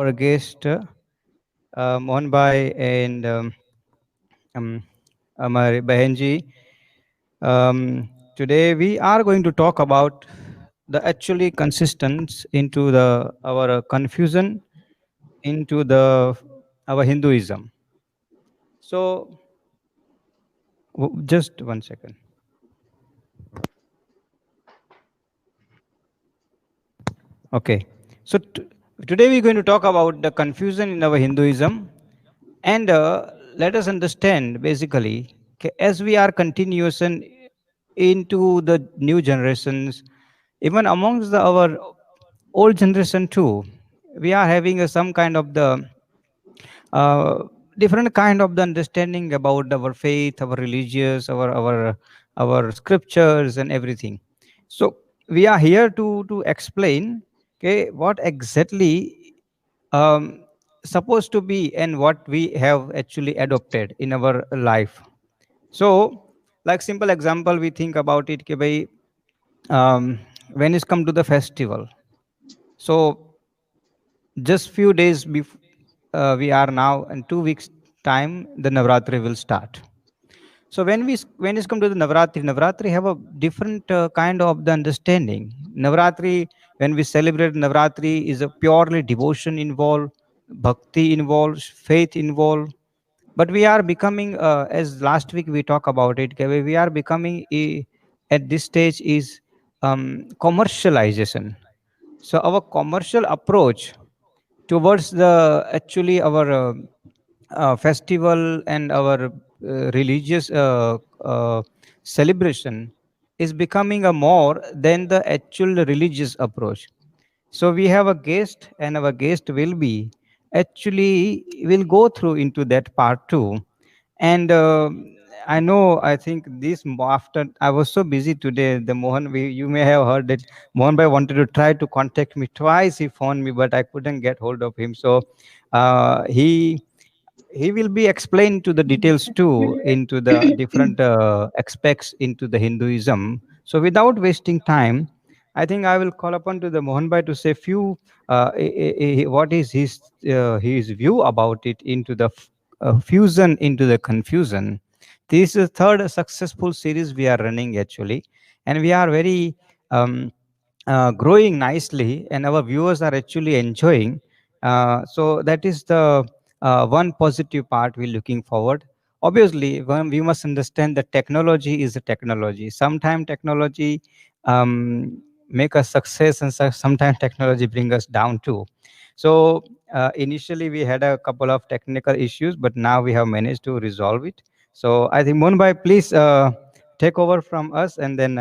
our guest Mohan Bhai and um, Amar Behenji. Today we are going to talk about the actually consistence into the our confusion into the our Hinduism. So just one second. Okay. So today we're going to talk about the confusion in our Hinduism, and let us understand basically as we are continuous and into the new generations, even amongst our old generation too, we are having some kind of the uh, different kind of the understanding about our faith, our religious, our scriptures and everything. So we are here to explain, okay, what exactly supposed to be and what we have actually adopted in our life. So, like simple example, we think about it, कि भाई, when it's come to the festival. So just few days before we are now in 2 weeks time, the Navratri will start. So when it's come to the Navratri have a different kind of the understanding. Navratri, when we celebrate Navratri, is a purely devotion involved, bhakti involved, faith involved. But we are becoming, as last week we talked about it, okay, we are becoming at this stage is commercialization. So our commercial approach towards the actually our festival and our religious celebration is becoming a more than the actual religious approach. So we have a guest, and our guest will be actually will go through into that part too. And I know, I think after I was so busy today, the Mohan, you may have heard that Mohan Bhai wanted to try to contact me twice. He phoned me, but I couldn't get hold of him. So he will be explained to the details too into the different aspects into the Hinduism. So without wasting time, I think I will call upon to the Mohan Bhai to say few what is his view about it into the fusion into the confusion. This is the third successful series we are running actually, and we are very growing nicely, and our viewers are actually enjoying. So that is the one positive part we're looking forward. Obviously, we must understand that technology is a technology. Sometimes technology make us success, and sometimes technology bring us down too. So initially we had a couple of technical issues, but now we have managed to resolve it. So I think Mohan, please take over from us, and then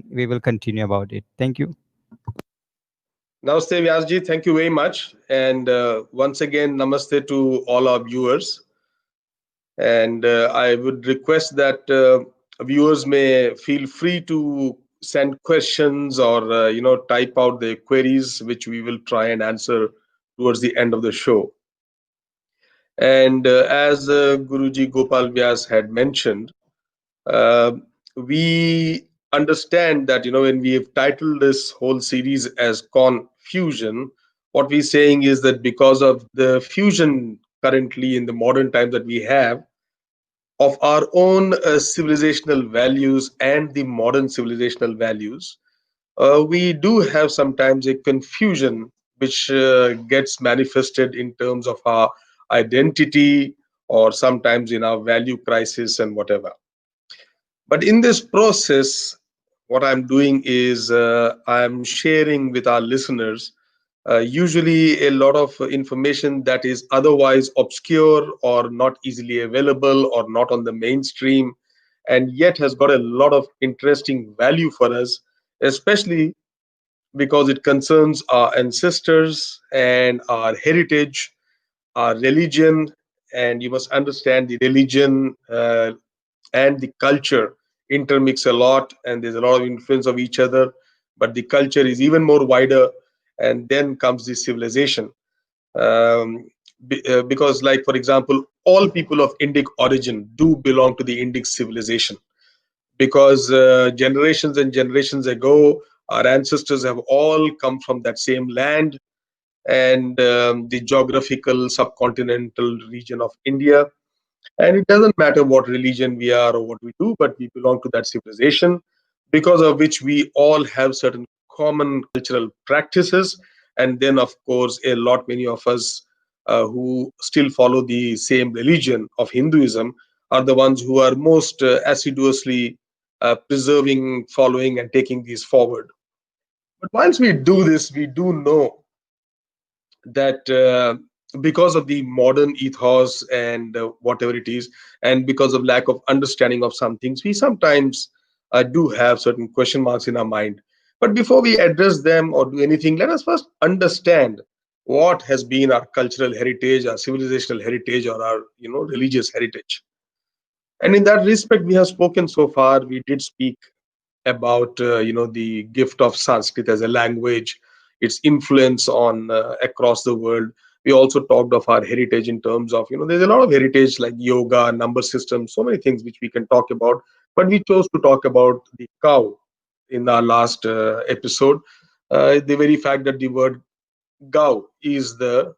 we will continue about it. Thank you. Namaste, Vyasji. Thank you very much. And once again, namaste to all our viewers. And I would request that viewers may feel free to send questions or type out their queries, which we will try and answer towards the end of the show. And as Guruji Gopal Vyas had mentioned, uh, we understand that when we have titled this whole series as Confusion, what we're saying is that because of the fusion currently in the modern time that we have of our own civilizational values and the modern civilizational values, we do have sometimes a confusion which gets manifested in terms of our identity or sometimes in our value crisis and whatever. But in this process, what I'm doing is I'm sharing with our listeners usually a lot of information that is otherwise obscure or not easily available or not on the mainstream, and yet has got a lot of interesting value for us, especially because it concerns our ancestors and our heritage, our religion. And you must understand the religion and the culture intermix a lot, and there's a lot of influence of each other, but the culture is even more wider. And then comes the civilization, because, like, for example, all people of Indic origin do belong to the Indic civilization, because generations and generations ago our ancestors have all come from that same land. and the geographical subcontinental region of India. And it doesn't matter what religion we are or what we do, but we belong to that civilization, because of which we all have certain common cultural practices. And then, of course, a lot many of us who still follow the same religion of Hinduism are the ones who are most assiduously preserving, following, and taking these forward. But once we do this, we do know that because of the modern ethos and whatever it is, and because of lack of understanding of some things, we sometimes do have certain question marks in our mind. But before we address them or do anything, let us first understand what has been our cultural heritage, our civilizational heritage, or our religious heritage. And in that respect, we have spoken so far. We did speak about the gift of Sanskrit as a language, its influence on across the world. We also talked of our heritage in terms of there's a lot of heritage like yoga, number systems, so many things which we can talk about. But we chose to talk about the cow in our last episode. The very fact that the word "gau" is the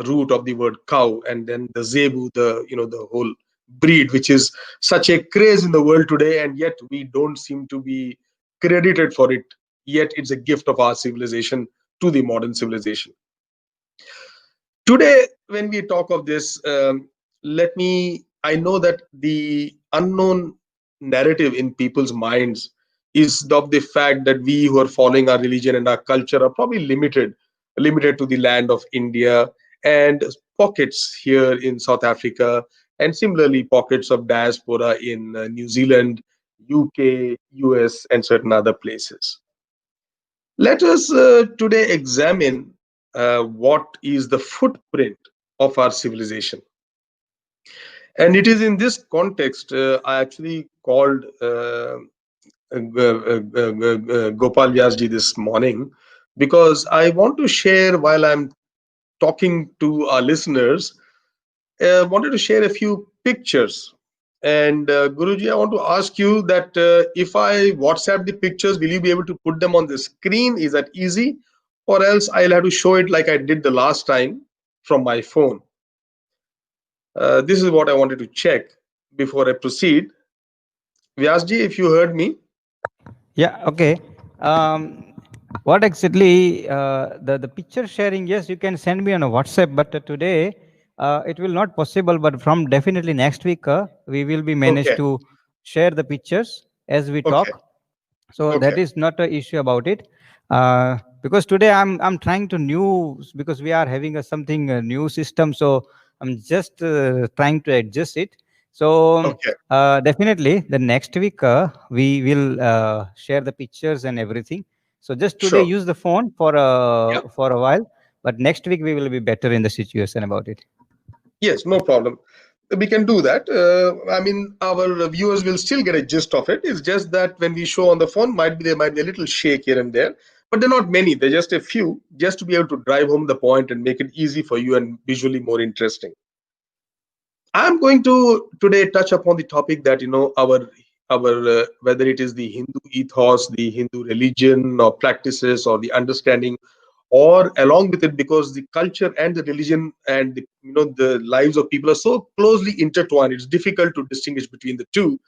root of the word cow, and then the zebu, the whole breed, which is such a craze in the world today, and yet we don't seem to be credited for it. Yet it's a gift of our civilization to the modern civilization. Today, when we talk of this, I know that the unknown narrative in people's minds is of the fact that we who are following our religion and our culture are probably limited to the land of India and pockets here in South Africa, and similarly pockets of diaspora in New Zealand, UK, US, and certain other places. Let us today examine what is the footprint of our civilization. And it is in this context I actually called Gopal Vyasji this morning, because I want to share, while I'm talking to our listeners, wanted to share a few pictures. And Guruji, I want to ask you that if I WhatsApp the pictures, will you be able to put them on the screen? Is that easy? Or else I'll have to show it like I did the last time from my phone. This is what I wanted to check before I proceed. Vyasji, if you heard me. Yeah, okay. What exactly the picture sharing? Yes, you can send me on a WhatsApp, but today it will not possible. But from definitely next week, we will be managed Okay, to share the pictures as we okay, talk. So okay, that is not a issue about it. Because today I'm trying to new, because we are having a something new system. So I'm just trying to adjust it. So okay. definitely the next week we will share the pictures and everything. So just today Sure. use the phone Yeah. for a while, but next week we will be better in the situation about it. Yes, no problem. We can do that. I mean, our viewers will still get a gist of it. It's just that when we show on the phone, there might be a little shake here and there, but they're not many. They're just a few, just to be able to drive home the point and make it easy for you and visually more interesting. I'm going to today touch upon the topic that our whether it is the Hindu ethos, the Hindu religion or practices, or the understanding, or along with it, because the culture and the religion and the lives of people are so closely intertwined, it's difficult to distinguish between the two.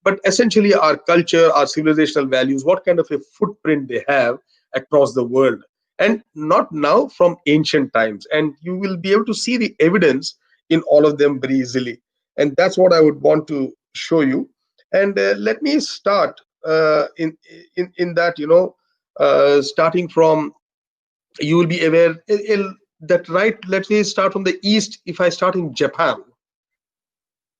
But essentially, our culture, our civilizational values, what kind of a footprint they have across the world, and not now, from ancient times, and you will be able to see the evidence in all of them very easily. And that's what I would want to show you. And let me start in that, starting from, you will be aware that, right, let me start from the east. If I start in Japan,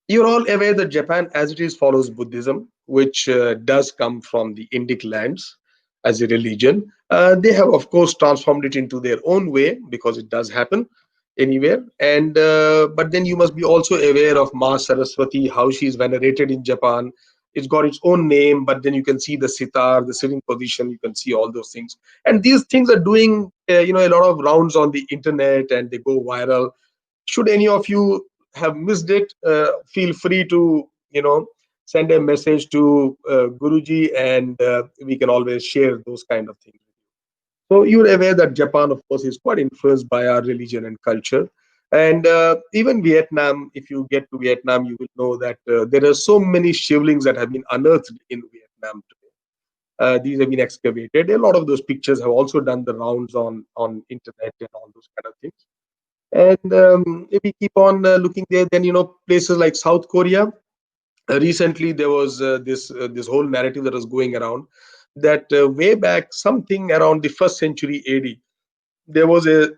you're all aware that Japan, as it is, follows Buddhism, which does come from the Indic lands as a religion. They have, of course, transformed it into their own way, because it does happen anywhere. And but then you must be also aware of Ma Saraswati, how she is venerated in Japan. It's got its own name, but then you can see the sitar, the sitting position. You can see all those things, and these things are doing a lot of rounds on the internet, and they go viral. Should any of you have missed it, feel free to send a message to Guruji, and we can always share those kind of things. So you're aware that Japan, of course, is quite influenced by our religion and culture. And even Vietnam, if you get to Vietnam, you will know that there are so many shivlings that have been unearthed in Vietnam today. These have been excavated. A lot of those pictures have also done the rounds on internet and all those kind of things. And if we keep on looking there, then places like South Korea. Recently, there was this whole narrative that was going around that way back, something around the first century AD, there was a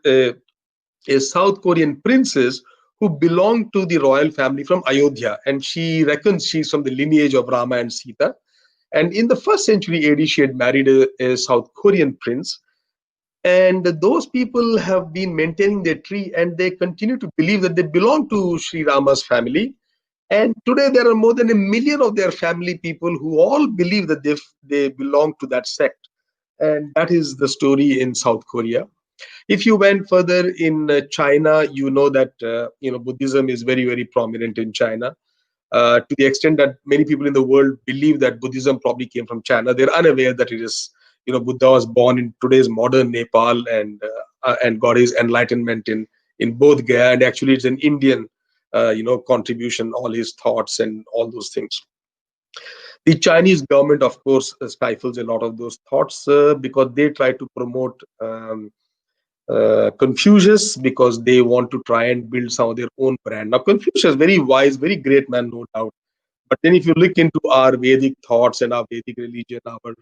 South Korean princess who belonged to the royal family from Ayodhya, and she reckons she's from the lineage of Rama and Sita. And in the first century AD, she had married a South Korean prince. And those people have been maintaining their tree, and they continue to believe that they belong to Sri Rama's family. And today there are more than 1 million of their family people who all believe that they belong to that sect. And that is the story in South Korea. If you went further in China, you know that Buddhism is very, very prominent in China. To the extent that many people in the world believe that Buddhism probably came from China. They're unaware that it is, Buddha was born in today's modern Nepal, and got his enlightenment in Bodh Gaya, and actually it's an Indian, contribution, all his thoughts and all those things. The Chinese government, of course, stifles a lot of those thoughts because they try to promote Confucius, because they want to try and build some of their own brand. Now, Confucius, very wise, very great man, no doubt. But then, if you look into our Vedic thoughts and our Vedic religion, our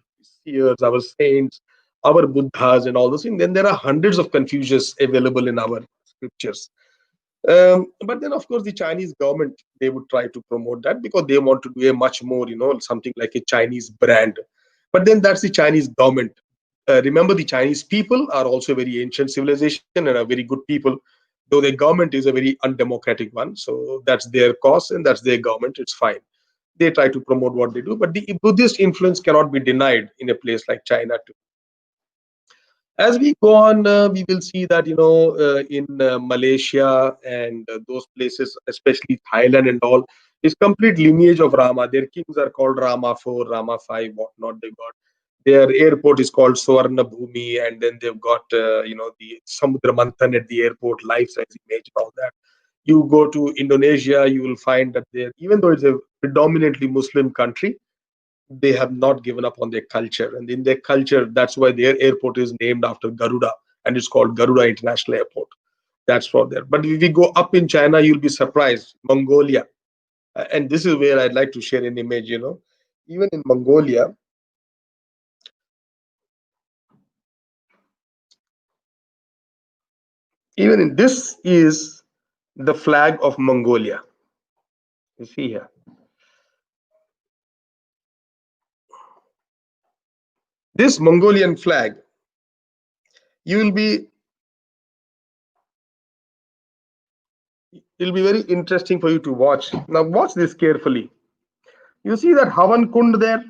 seers, our saints, our Buddhas, and all those things, then there are hundreds of Confucius available in our scriptures. But then, of course, the Chinese government, they would try to promote that because they want to do a much more, something like a Chinese brand. But then that's the Chinese government. Remember, the Chinese people are also a very ancient civilization and are very good people, though their government is a very undemocratic one. So that's their cause and that's their government. It's fine. They try to promote what they do, but the Buddhist influence cannot be denied in a place like China too. As we go on, we will see that in Malaysia and those places, especially Thailand and all, is complete lineage of Rama. Their kings are called Rama 4, Rama 5, whatnot. They got their airport is called Suvarna Bhumi, and then they've got the Samudra Manthan at the airport, life-size image and all that. You go to Indonesia, you will find that there, even though it's a predominantly Muslim country, they have not given up on their culture. And in their culture, that's why their airport is named after Garuda, and it's called Garuda International Airport. That's for there. But if we go up in China, you'll be surprised. Mongolia. And this is where I'd like to share an image, Even in Mongolia, even in this is the flag of Mongolia. You see here. This Mongolian flag, it'll be very interesting for you to watch. Now watch this carefully. You see that Havan Kund there?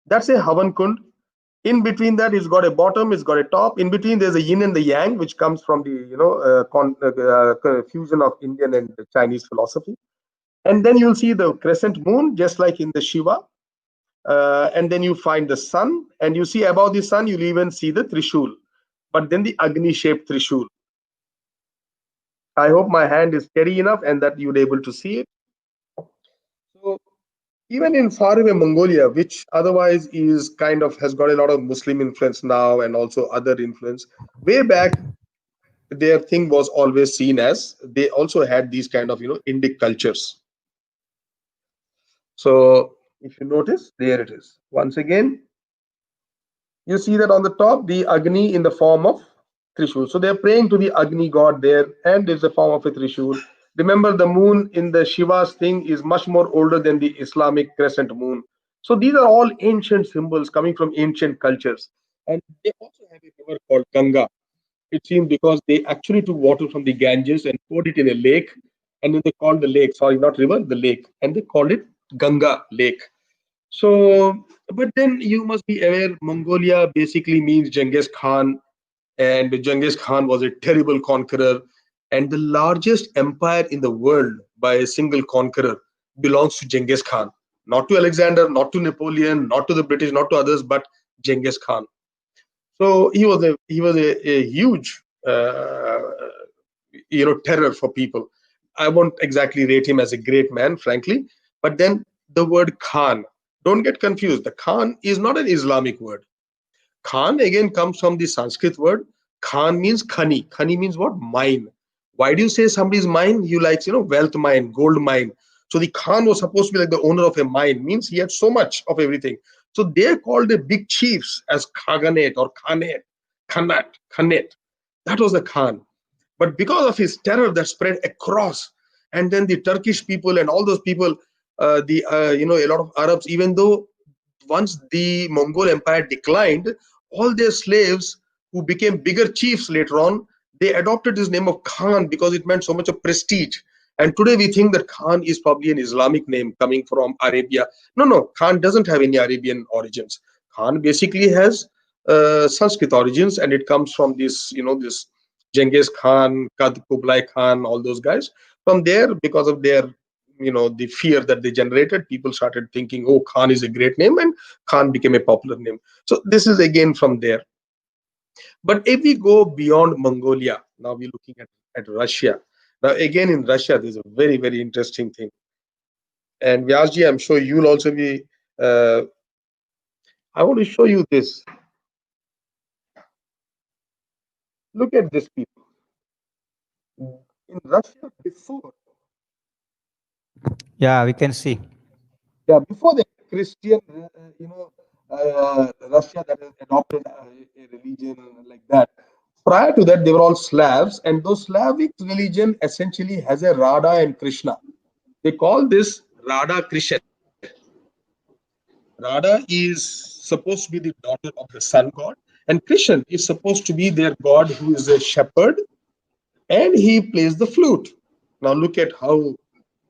That's a Havan Kund. In between that, it's got a bottom, it's got a top. In between, there's a yin and the yang, which comes from the fusion of Indian and Chinese philosophy. And then you'll see the crescent moon, just like in the Shiva. And then you find the sun, and you see above the sun, you'll even see the Trishul, but then the Agni-shaped Trishul. I hope my hand is steady enough and that you're able to see it. So even in faraway Mongolia, which otherwise is kind of has got a lot of Muslim influence now and also other influence, way back their thing was always seen as they also had these kind of Indic cultures. So if you notice, there it is. Once again, you see that on the top, the Agni in the form of Trishul. So they're praying to the Agni god there, and it's a form of a Trishul. Remember, the moon in the Shiva's thing is much more older than the Islamic crescent moon. So these are all ancient symbols coming from ancient cultures. And they also have a river called Ganga. It seems because they actually took water from the Ganges and poured it in a lake, and then they called the lake, sorry, not river, the lake, and they called it Ganga Lake. So, but then you must be aware, Mongolia basically means Genghis Khan, and Genghis Khan was a terrible conqueror, and the largest empire in the world by a single conqueror belongs to Genghis Khan, not to Alexander, not to Napoleon, not to the British, not to others, but Genghis Khan. So he was a huge terror for people. I won't exactly rate him as a great man, frankly. But then the word Khan, don't get confused. The Khan is not an Islamic word. Khan again comes from the Sanskrit word. Khan means khani. Khani means what? Mine. Why do you say somebody's mine? You like, wealth mine, gold mine. So the Khan was supposed to be like the owner of a mine, means he had so much of everything. So they're called the big chiefs as Khaganate or Khanate, Khanat, Khanate. That was the Khan. But because of his terror that spread across, and then the Turkish people and all those people, the a lot of Arabs, even though once the Mongol Empire declined, all their slaves who became bigger chiefs later on, they adopted this name of Khan because it meant so much of prestige. And today we think that Khan is probably an Islamic name coming from Arabia. No, no, Khan doesn't have any Arabian origins. Khan basically has Sanskrit origins, and it comes from this Genghis Khan, Kublai Khan, all those guys. From there, because of their the fear that they generated, people started thinking, oh, Khan is a great name, and Khan became a popular name. So this is again from there. But if we go beyond Mongolia, now we're looking at Russia. Now again, in Russia there's a very, very interesting thing. And Vyasji, I'm sure you'll also be I want to show you this. Look at this, people. In Russia before, Yeah, we can see. yeah, before the Christian, Russia that has adopted a religion like that. Prior to that, they were all Slavs, and those Slavic religion essentially has a Radha and Krishna. They call this Radha Krishna. Radha is supposed to be the daughter of the sun god, and Krishna is supposed to be their god who is a shepherd, and he plays the flute. Now look at how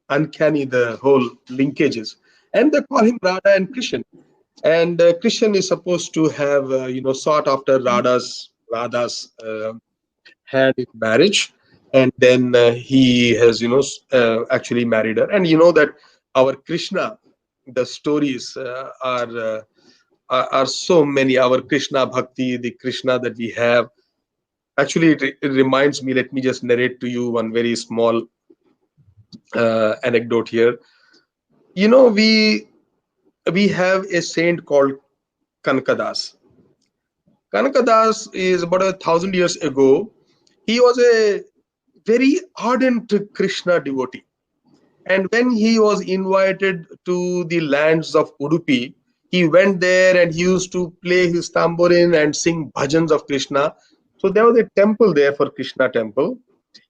uncanny the whole linkage is. And they call him Radha and Krishna. And Krishna is supposed to have sought after Radha's hand in marriage, and then he has actually married her. And you know that our Krishna, the stories are so many. Our Krishna bhakti, the Krishna that we have. Actually, it reminds me. Let me just narrate to you one very small anecdote here. We have a saint called Kankadas. Kanakadas is about 1,000 years ago. He was a very ardent Krishna devotee. And when he was invited to the lands of Udupi, he went there and he used to play his tambourine and sing bhajans of Krishna. So there was a temple there for Krishna temple.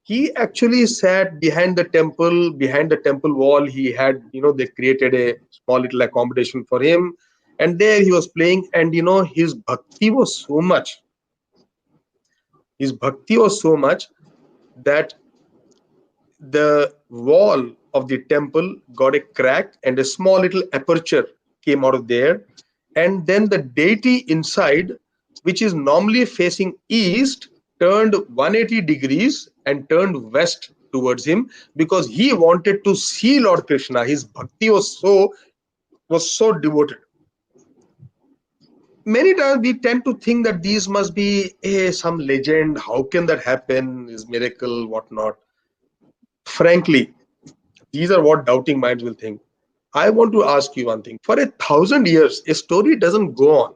He actually sat behind the temple wall. He had, they created a small little accommodation for him. And there he was playing, and his bhakti was so much. His bhakti was so much that the wall of the temple got a crack and a small little aperture came out of there. And then the deity inside, which is normally facing east, turned 180 degrees and turned west towards him because he wanted to see Lord Krishna. His bhakti was so devoted. Many times we tend to think that these must be some legend. How can that happen? Is miracle, whatnot. Frankly, these are what doubting minds will think. I want to ask you one thing. For 1,000 years, a story doesn't go on.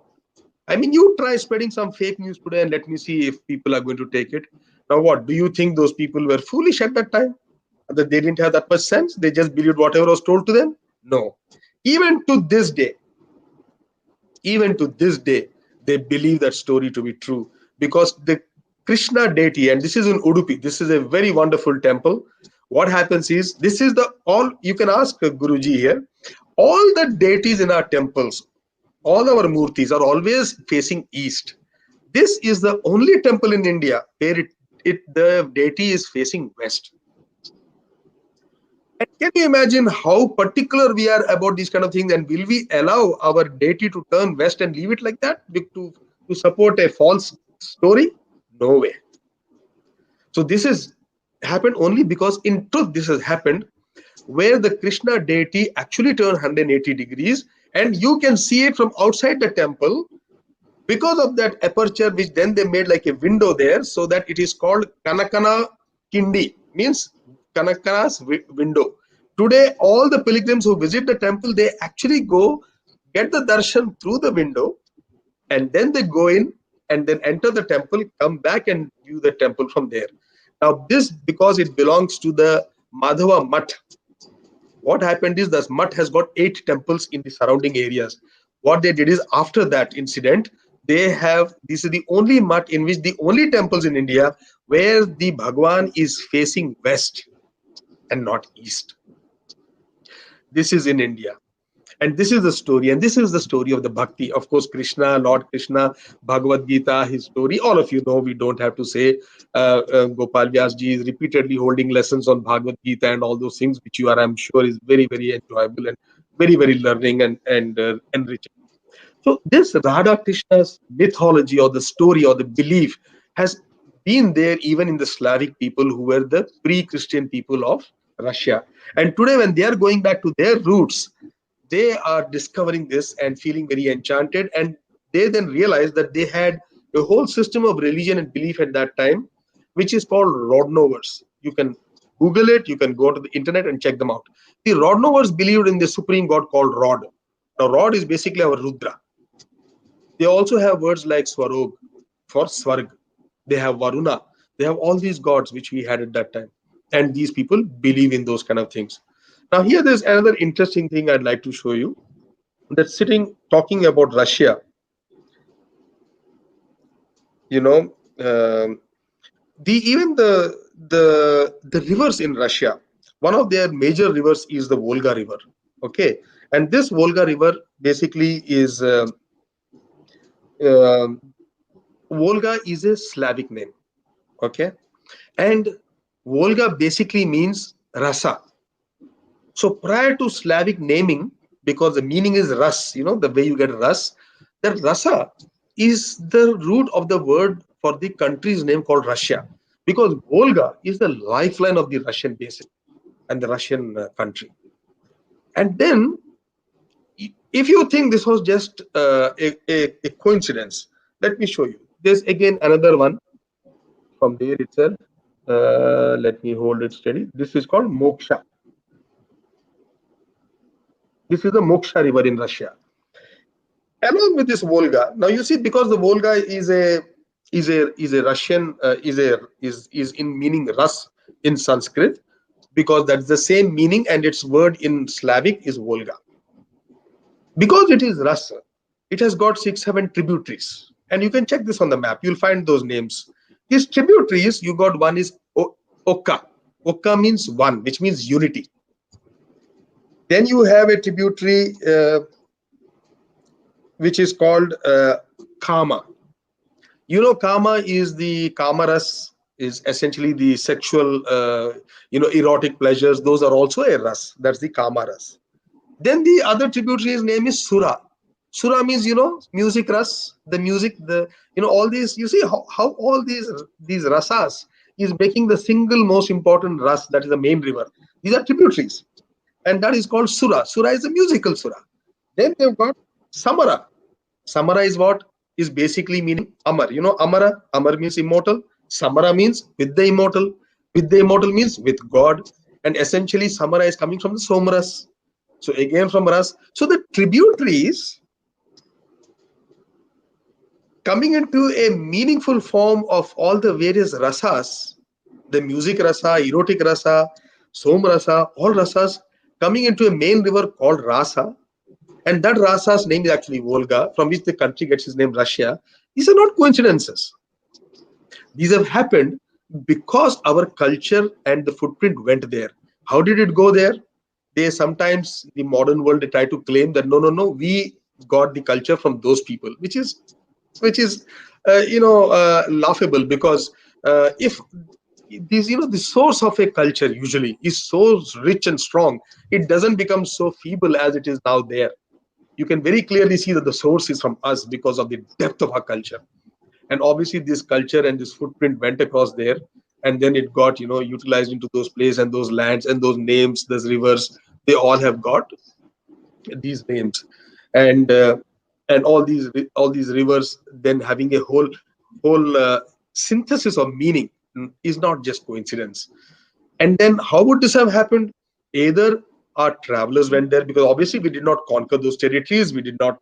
I mean, you try spreading some fake news today and let me see if people are going to take it. Now, what? Do you think those people were foolish at that time? That they didn't have that much sense? They just believed whatever was told to them? No. Even to this day, even to this day, they believe that story to be true because the Krishna deity, and this is in Udupi, this is a very wonderful temple. What happens is, this is the all you can ask Guruji here. All the deities in our temples, all our murtis are always facing east. This is the only temple in India where the deity is facing west. And can you imagine how particular we are about these kind of things? And will we allow our deity to turn west and leave it like that to support a false story? No way. So this has happened only because in truth this has happened where the Krishna deity actually turned 180 degrees, and you can see it from outside the temple. Because of that aperture, which then they made like a window there, so that it is called Kanakana Kindi, means Kanakana's window. Today, all the pilgrims who visit the temple, they actually go get the darshan through the window, and then they go in and then enter the temple, come back and view the temple from there. Now, this, because it belongs to the Madhava Mutt, what happened is that Mutt has got 8 temples in the surrounding areas. What they did is, after that incident, they have, this is the only Mutt in which, the only temples in India where the Bhagwan is facing west and not east. This is in India. And this is the story, and this is the story of the bhakti. Of course, Krishna, Lord Krishna, Bhagavad Gita, his story, all of you know, we don't have to say. Gopal Vyas ji is repeatedly holding lessons on Bhagavad Gita and all those things, which you are, I'm sure, is very, very enjoyable and very, very learning and enriching. So this Radha Krishna's mythology, or the story, or the belief, has been there even in the Slavic people, who were the pre-Christian people of Russia. And today, when they are going back to their roots, they are discovering this and feeling very enchanted. And they then realize that they had a whole system of religion and belief at that time, which is called Rodnovers. You can Google it, you can go to the internet and check them out. The Rodnovers believed in the supreme god called Rod. Now, Rod is basically our Rudra. They also have words like Swarog for Swarg. They have Varuna. They have all these gods which we had at that time. And these people believe in those kind of things. Now, here there's another interesting thing I'd like to show you. That talking about Russia, you know, even the rivers in Russia, one of their major rivers is the Volga River. Okay, and this Volga River basically is Volga is a Slavic name. Okay, and Volga basically means rasa. So prior to Slavic naming, because the meaning is ras, the way you get ras, that rasa is the root of the word for the country's name called Russia, because Volga is the lifeline of the Russian basin and the Russian country. And then, if you think this was just a coincidence, let me show you. There's again another one from there itself. Let me hold it steady. This is called Moksha. This is the Moksha River in Russia. Along with this Volga, now you see, because the Volga is a Russian is in meaning Rus in Sanskrit, because that's the same meaning, and its word in Slavic is Volga. Because it is Rus, it has got 6-7 tributaries, and you can check this on the map. You'll find those names. These tributaries, you got one is Oka. Oka means one, which means unity. Then you have a tributary which is called Kama. Kama is the Kamaras, is essentially the sexual, erotic pleasures. Those are also a ras. That's the Kamaras. Then the other tributary's name is Sura. Sura means, music ras, the music, all these, you see how all these rasas is making the single most important ras, that is the main river. These are tributaries. And that is called Sura. Sura is a musical Sura. Then they've got Samara. Samara is what? Is basically meaning Amar. Amara. Amar means immortal. Samara means with the immortal. With the immortal means with God. And essentially, Samara is coming from the Somras. So again from Ras. So the tributaries coming into a meaningful form of all the various rasas, the music rasa, erotic rasa, Som rasa, all rasas coming into a main river called Rasa. And that Rasa's name is actually Volga, from which the country gets its name Russia. These are not coincidences. These have happened because our culture and the footprint went there. How did it go there? Sometimes the modern world, they try to claim that no, we got the culture from those people, which is laughable, because if the source of a culture usually is so rich and strong, it doesn't become so feeble as it is now there. You can very clearly see that the source is from us because of the depth of our culture. And obviously this culture and this footprint went across there, and then it got utilized into those places and those lands and those names, those rivers. They all have got these names. And and all these rivers then having a whole synthesis of meaning, is not just coincidence. And then how would this have happened? Either our travelers went there, because obviously we did not conquer those territories, we did not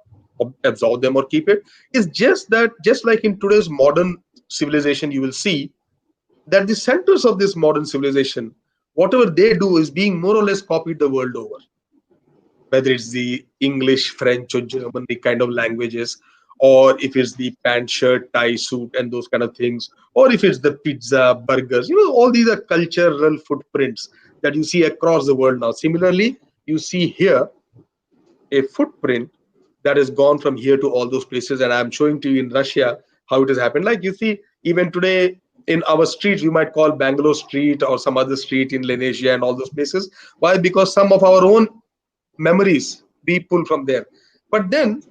absorb them or keep it. It's just that, just like in today's modern civilization, you will see that the centers of this modern civilization, whatever they do is being more or less copied the world over, whether it's the English, French, or German, the kind of languages, or if it's the pant, shirt, tie, suit, and those kind of things, or if it's the pizza, burgers, all these are cultural footprints that you see across the world now. Similarly, you see here a footprint that has gone from here to all those places, and I'm showing to you in Russia how it has happened. Like you see, even today in our streets, we might call Bangalore Street or some other street in Lenasia and all those places. Why? Because some of our own memories we pull from there. But then,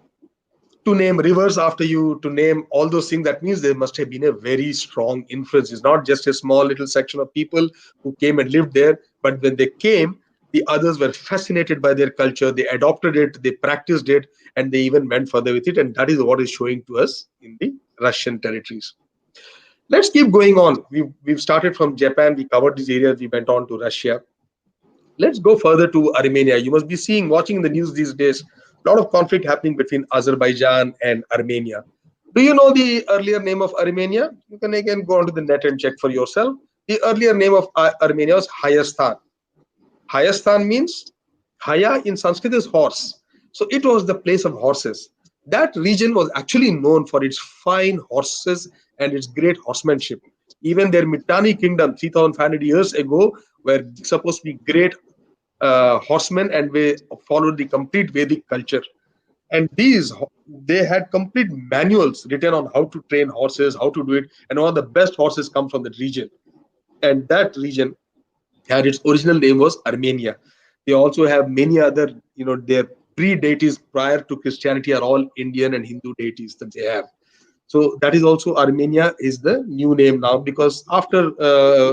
to name rivers after you, to name all those things, that means there must have been a very strong influence. It's not just a small little section of people who came and lived there, but when they came, the others were fascinated by their culture, they adopted it, they practiced it, and they even went further with it. And that is what is showing to us in the Russian territories. Let's keep going on. We've started from Japan, we covered these areas, we went on to Russia. Let's go further to Armenia. You must be watching the news these days, a lot of conflict happening between Azerbaijan and Armenia. Do you know the earlier name of Armenia? You can again go onto the net and check for yourself. The earlier name of Armenia was Hayastan. Hayastan means, Haya in Sanskrit is horse. So it was the place of horses. That region was actually known for its fine horses and its great horsemanship. Even their Mitanni kingdom, 3,500 years ago, were supposed to be great horsemen, and they followed the complete Vedic culture. And they had complete manuals written on how to train horses, how to do it, and one of the best horses come from that region. And that region had its original name was Armenia. They also have many other, their pre-deities prior to Christianity are all Indian and Hindu deities that they have. So that is also, Armenia is the new name now, because after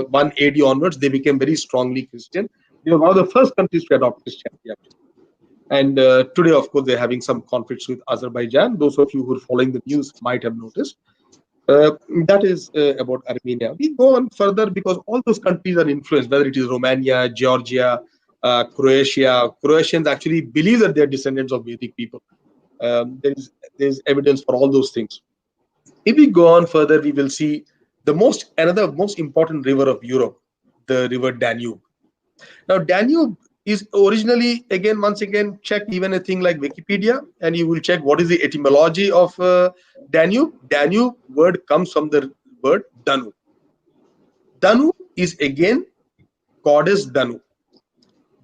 180 onwards, they became very strongly Christian. They were one of the first countries to adopt Christianity, actually. And today, of course, they're having some conflicts with Azerbaijan. Those of you who are following the news might have noticed. That is about Armenia. We go on further because all those countries are influenced, whether it is Romania, Georgia, Croatia. Croatians actually believe that they're descendants of Vedic people. There's evidence for all those things. If we go on further, we will see another most important river of Europe, the river Danube. Now, Danube is originally, once again, check even a thing like Wikipedia, and you will check what is the etymology of Danube. Danube word comes from the word Danu. Danu is again goddess Danu.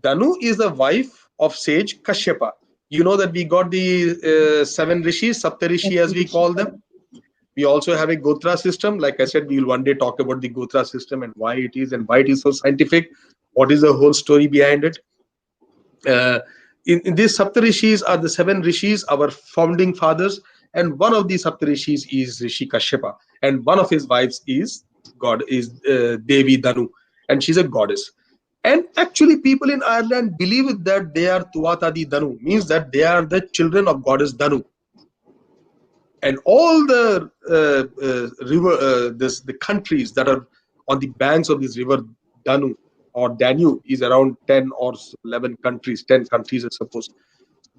Danu is the wife of sage Kashyapa. You know that we got the 7 rishis, Saptarishi as we call them. We also have a Gotra system. Like I said, we will one day talk about the Gotra system and why it is so scientific. What is the whole story behind it? In these Saptarishis are the 7 rishis, our founding fathers, and one of these Saptarishis is Rishi Kashyapa, and one of his wives is Devi Danu, and she's a goddess. And actually, people in Ireland believe that they are Tuatadi Danu, means that they are the children of goddess Danu. And all the the countries that are on the banks of this river Danu or Danube is around 10 or 11 countries. 10 countries, I suppose,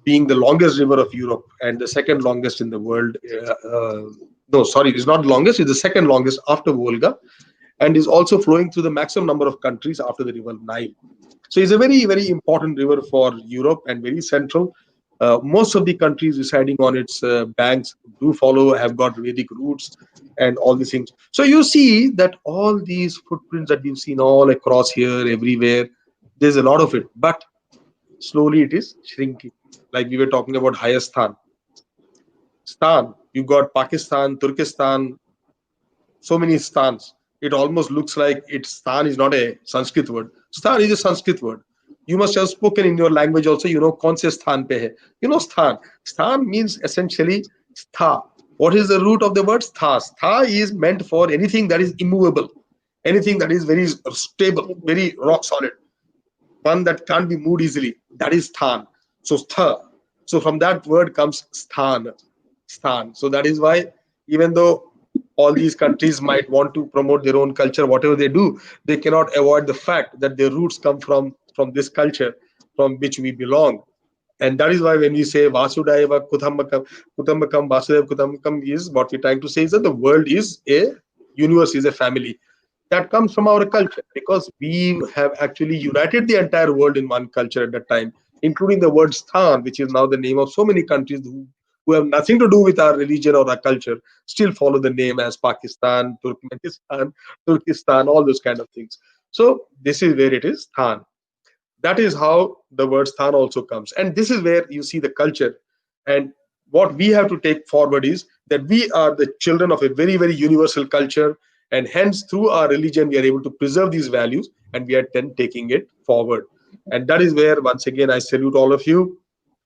being the longest river of Europe and the second longest in the world. No, sorry, it's not longest. It's the second longest after Volga, and is also flowing through the maximum number of countries after the river Nile. So it's a very, very important river for Europe and very central. Most of the countries residing on its banks have got Vedic roots and all these things. So you see that all these footprints that we've seen all across here, everywhere, there's a lot of it, but slowly it is shrinking. Like we were talking about Hayastan. Stan, you got Pakistan, Turkestan, so many stans. It almost looks like Stan is not a Sanskrit word. Stan is a Sanskrit word. You must have spoken in your language also, kaun se sthan pe hai. Sthan. Sthan means essentially stha. What is the root of the word stha? Stha is meant for anything that is immovable, anything that is very stable, very rock solid, one that can't be moved easily. That is sthan. So stha. So from that word comes sthan. Stan. So that is why, even though all these countries might want to promote their own culture, whatever they do, they cannot avoid the fact that their roots come from this culture from which we belong. And that is why when we say Vasudhaiva Kutumbakam, Vasudhaiva Kutumbakam, is what we're trying to say is that the world is a universe, is a family. That comes from our culture, because we have actually united the entire world in one culture at that time, including the word Stan, which is now the name of so many countries who have nothing to do with our religion or our culture, still follow the name as Pakistan, Turkmenistan, Turkestan, all those kind of things. So this is where it is, Stan. That is how the word Stan also comes. And this is where you see the culture. And what we have to take forward is that we are the children of a very, very universal culture. And hence, through our religion, we are able to preserve these values, and we are then taking it forward. And that is where, once again, I salute all of you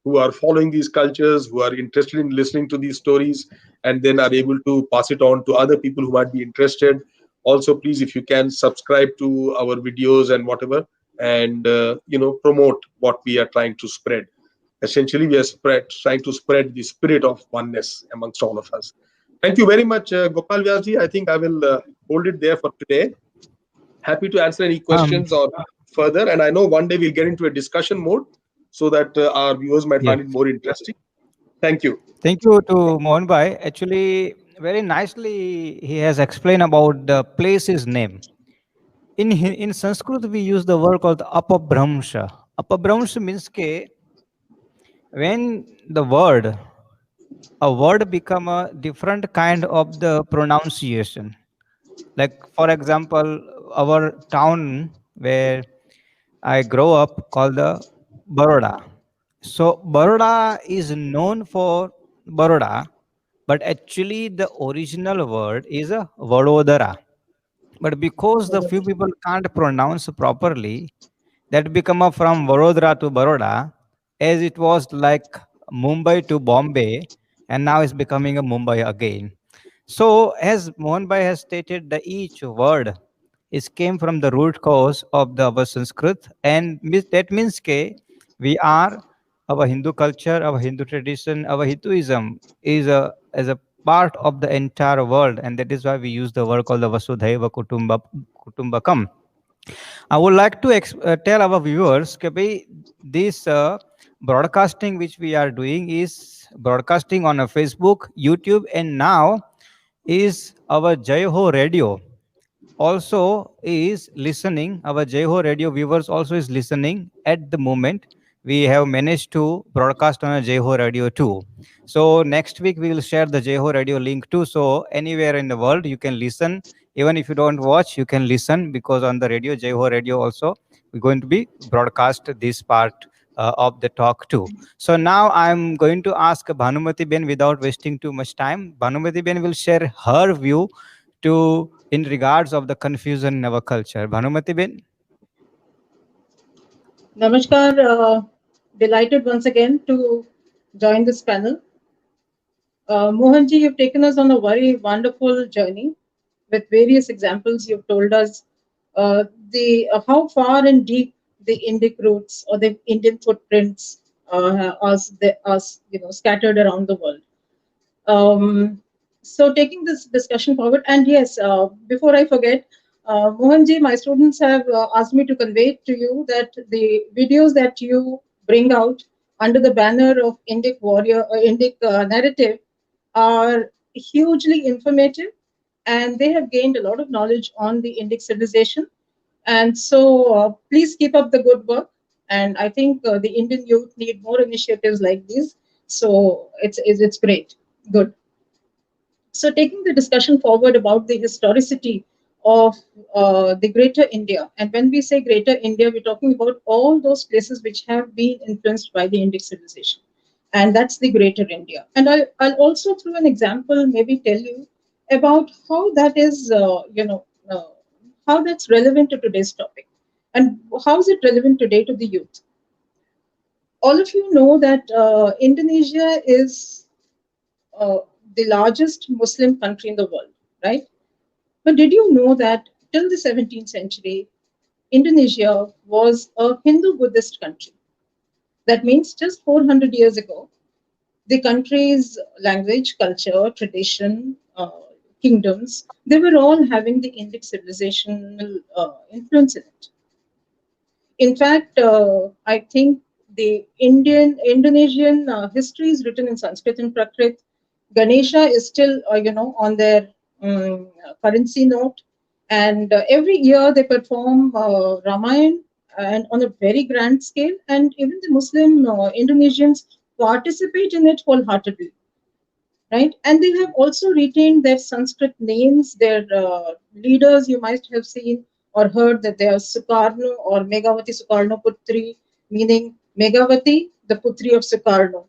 who are following these cultures, who are interested in listening to these stories, and then are able to pass it on to other people who might be interested. Also, please, if you can, subscribe to our videos and whatever, and promote what we are trying to spread. Essentially, we are trying to spread the spirit of oneness amongst all of us. Thank you very much, Gopal Vyasji. I think I will hold it there for today. Happy to answer any Um, questions or further. And I know one day we'll get into a discussion mode so that our viewers might yes. find it more interesting. Thank you. Thank you to Mohan Bhai. Actually, very nicely he has explained about the place's name. In Sanskrit, we use the word called apabhramsha. Apabhramsha means ke when the word a word become a different kind of the pronunciation. Like for example, our town where I grow up called the Baroda. So Baroda is known for Baroda, but actually the original word is a Vadodara. But because the few people can't pronounce properly, that become a from Vadodara to Baroda, as it was like Mumbai to Bombay, and now it's becoming a Mumbai again. So, as Mohan Bhai has stated, the each word is came from the root cause of the our Sanskrit, and that means ke we are our Hindu culture, our Hindu tradition, our Hinduism is a as a part of the entire world, and that is why we use the word called the Vasudhaiva Kutumbakam. I would like to tell our viewers that this broadcasting which we are doing is broadcasting on a Facebook, YouTube, and now is our Jai Ho radio also is listening. Our Jeho radio viewers also is listening at the moment. We have managed to broadcast on a Jeho radio too. So next week we will share the Jeho radio link too. So anywhere in the world you can listen. Even if you don't watch, you can listen because on the radio, Jeho radio also, we're going to be broadcast this part of the talk too. So now I'm going to ask Bhanumati Ben without wasting too much time. Bhanumati Ben will share her view to in regards of the confusion in our culture. Bhanumati Ben? Namaskar. Delighted once again to join this panel. Mohanji, you've taken us on a very wonderful journey with various examples. You've told us the how far and deep the Indic roots or the Indian footprints scattered around the world. So taking this discussion forward, and yes, before I forget, Mohanji, my students have asked me to convey to you that the videos that you bring out under the banner of Indic warrior, Indic narrative, are hugely informative, and they have gained a lot of knowledge on the Indic civilization. And so, please keep up the good work. And I think the Indian youth need more initiatives like these. So it's great, good. So, taking the discussion forward about the historicity of the Greater India, and when we say Greater India, we're talking about all those places which have been influenced by the Indic civilization, and that's the Greater India. And I'll also, through an example, maybe tell you about how that is, how that's relevant to today's topic, and how is it relevant today to the youth. All of you know that Indonesia is uh, the largest Muslim country in the world, right? But did you know that till the 17th century, Indonesia was a Hindu Buddhist country? That means just 400 years ago, the country's language, culture, tradition, kingdoms, they were all having the Indic civilizational influence in it. In fact, I think the Indonesian history is written in Sanskrit and Prakrit. Ganesha is still, on their currency note, and every year they perform Ramayana and on a very grand scale, and even the Muslim Indonesians participate in it wholeheartedly, right? And they have also retained their Sanskrit names, their leaders. You might have seen or heard that they are Sukarno or Megavati Sukarno Putri, meaning Megavati, the Putri of Sukarno.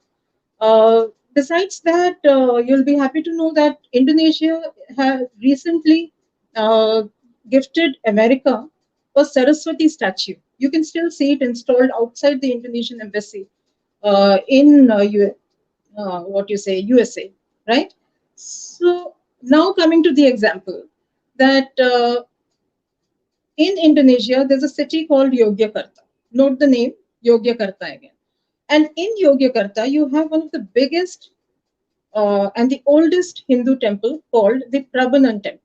Besides that, you'll be happy to know that Indonesia has recently uh, gifted America a Saraswati statue. You can still see it installed outside the Indonesian embassy in what you say USA, right? So now coming to the example that in Indonesia there's a city called Yogyakarta. Note the name Yogyakarta again. And in Yogyakarta you have one of the biggest and the oldest Hindu temple called the Prabhanan temple.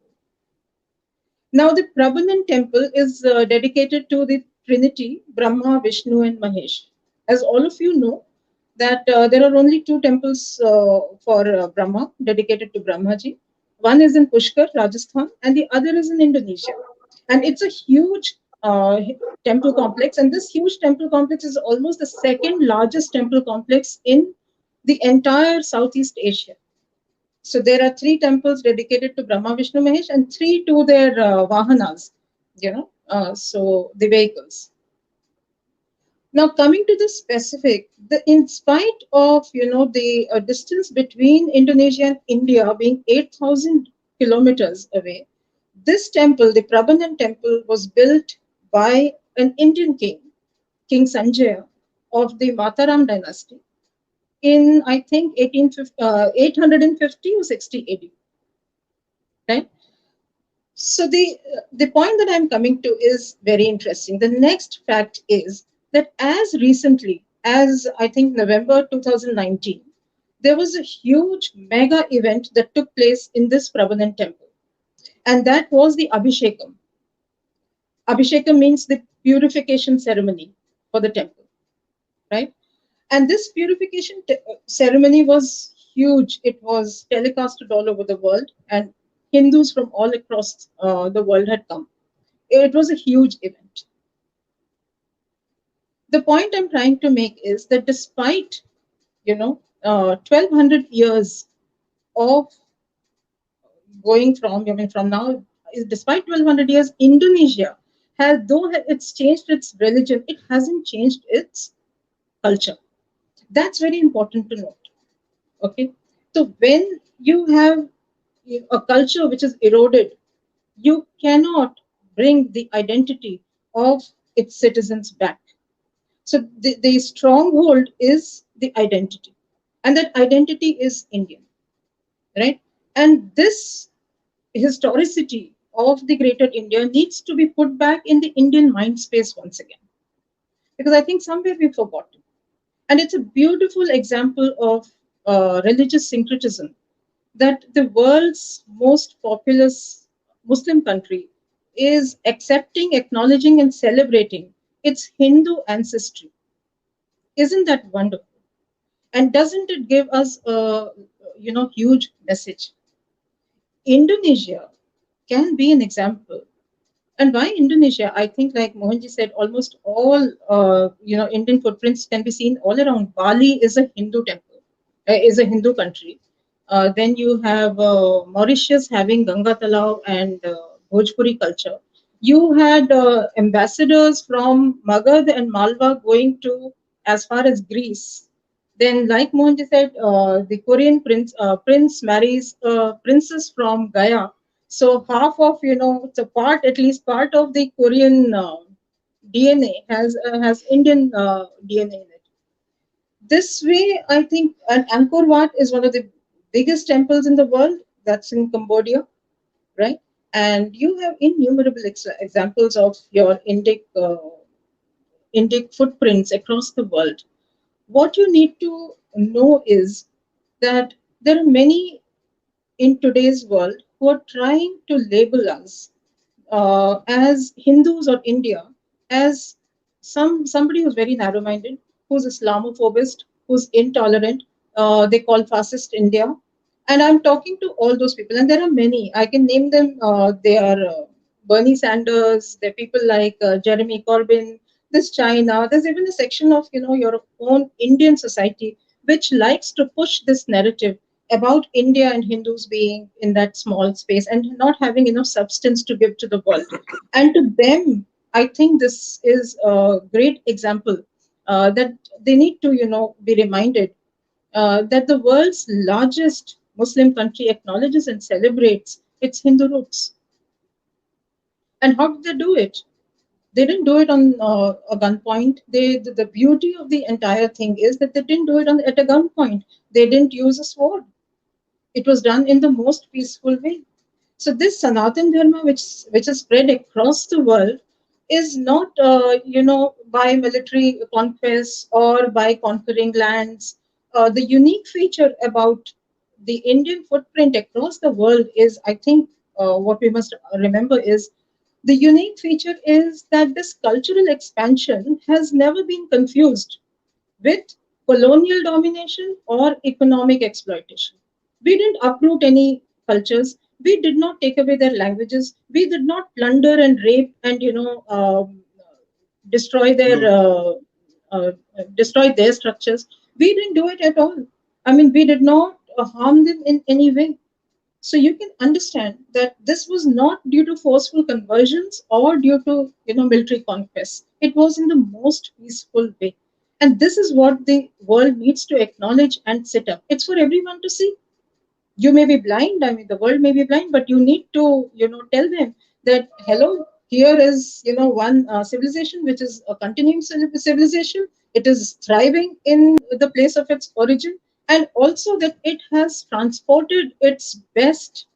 Now the Prabhanan temple is dedicated to the Trinity, Brahma, Vishnu, and Mahesh. As all of you know, that there are only two temples for Brahma dedicated to Brahmaji. One is in Pushkar, Rajasthan, and the other is in Indonesia. And it's a huge temple complex, and this huge temple complex is almost the second largest temple complex in the entire Southeast Asia. So there are three temples dedicated to Brahma, Vishnu, Mahesh, and three to their vahanas, so the vehicles. Now coming to the specific, in spite of the distance between Indonesia and India being 8,000 kilometers away, this temple, the Prabhanan temple, was built by an Indian king, King Sanjaya of the Mataram dynasty in I think 850 or 60 AD. Right? So the point that I'm coming to is very interesting. The next fact is that as recently as I think November 2019, there was a huge mega event that took place in this Prabhanan temple, and that was the Abhishekam. Abhishekam means the purification ceremony for the temple, right? And this purification ceremony was huge. It was telecasted all over the world, and Hindus from all across the world had come. It was a huge event. The point I'm trying to make is that despite 1200 years of going from, from now, despite 1200 years, Indonesia has, though it's changed its religion, it hasn't changed its culture. That's very important to note. Okay, so when you have a culture which is eroded, you cannot bring the identity of its citizens back. So the stronghold is the identity, and that identity is Indian, right? And this historicity of the greater India needs to be put back in the Indian mind space once again, because I think somewhere we've forgotten. And it's a beautiful example of religious syncretism that the world's most populous Muslim country is accepting, acknowledging, and celebrating its Hindu ancestry. Isn't that wonderful? And doesn't it give us a huge message? Indonesia can be an example. And why Indonesia? I think, like Mohanji said, almost all Indian footprints can be seen all around. Bali is a Hindu temple, is a Hindu country. Then you have Mauritius having Ganga Talao and Bhojpuri culture. You had ambassadors from Magad and Malwa going to as far as Greece. Then, like Mohanji said, the Korean prince marries a princess from Gaya. So half of it's a part, at least part of the Korean DNA has Indian DNA in it. This way, I think, and Angkor Wat is one of the biggest temples in the world. That's in Cambodia, right? And you have innumerable examples of your Indic footprints across the world. What you need to know is that there are many in today's world who are trying to label us as Hindus or India as somebody who's very narrow-minded, who's Islamophobist, who's intolerant. They call fascist India, and I'm talking to all those people, and there are many. I can name them. They are Bernie Sanders. They're people like Jeremy Corbyn. There's China. There's even a section of your own Indian society which likes to push this narrative about India and Hindus being in that small space and not having enough substance to give to the world. And to them, I think this is a great example that they need to, be reminded that the world's largest Muslim country acknowledges and celebrates its Hindu roots. And how did they do it? They didn't do it on a gunpoint. The beauty of the entire thing is that they didn't do it at a gunpoint. They didn't use a sword. It was done in the most peaceful way. So this Sanatan Dharma, which is spread across the world, is not by military conquest or by conquering lands. The unique feature about the Indian footprint across the world is, I think, what we must remember is the unique feature is that this cultural expansion has never been confused with colonial domination or economic exploitation. We didn't uproot any cultures. We did not take away their languages. We did not plunder and rape and destroy their destroy their structures. We didn't do it at all. I mean, we did not harm them in any way. So you can understand that this was not due to forceful conversions or due to military conquests. It was in the most peaceful way. And this is what the world needs to acknowledge and sit up. It's for everyone to see. You may be blind, I mean the world may be blind, but you need to tell them that hello, here is one civilization which is a continuing civilization. It is thriving in the place of its origin, and also that it has transported its best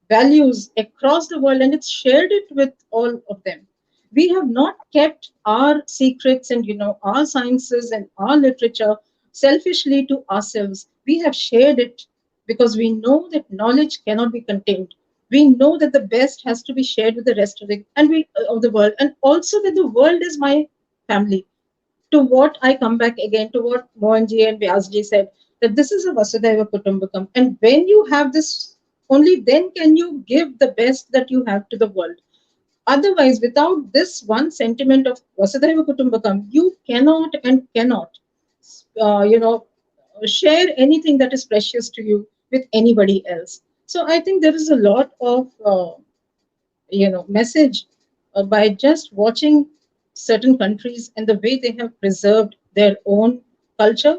values across the world and it's shared it with all of them. We have not kept our secrets and our sciences and our literature selfishly to ourselves. We have shared it because we know that knowledge cannot be contained. We know that the best has to be shared with the rest of the world, and also that the world is my family. To what I come back again to what Mohanji and Vyasji said, that this is a Vasudhaiva Kutumbakam. And when you have this, only then can you give the best that you have to the world. Otherwise, without this one sentiment of Vasudhaiva Kutumbakam, you cannot and cannot, share anything that is precious to you with anybody else. So I think there is a lot of, message by just watching certain countries and the way they have preserved their own culture.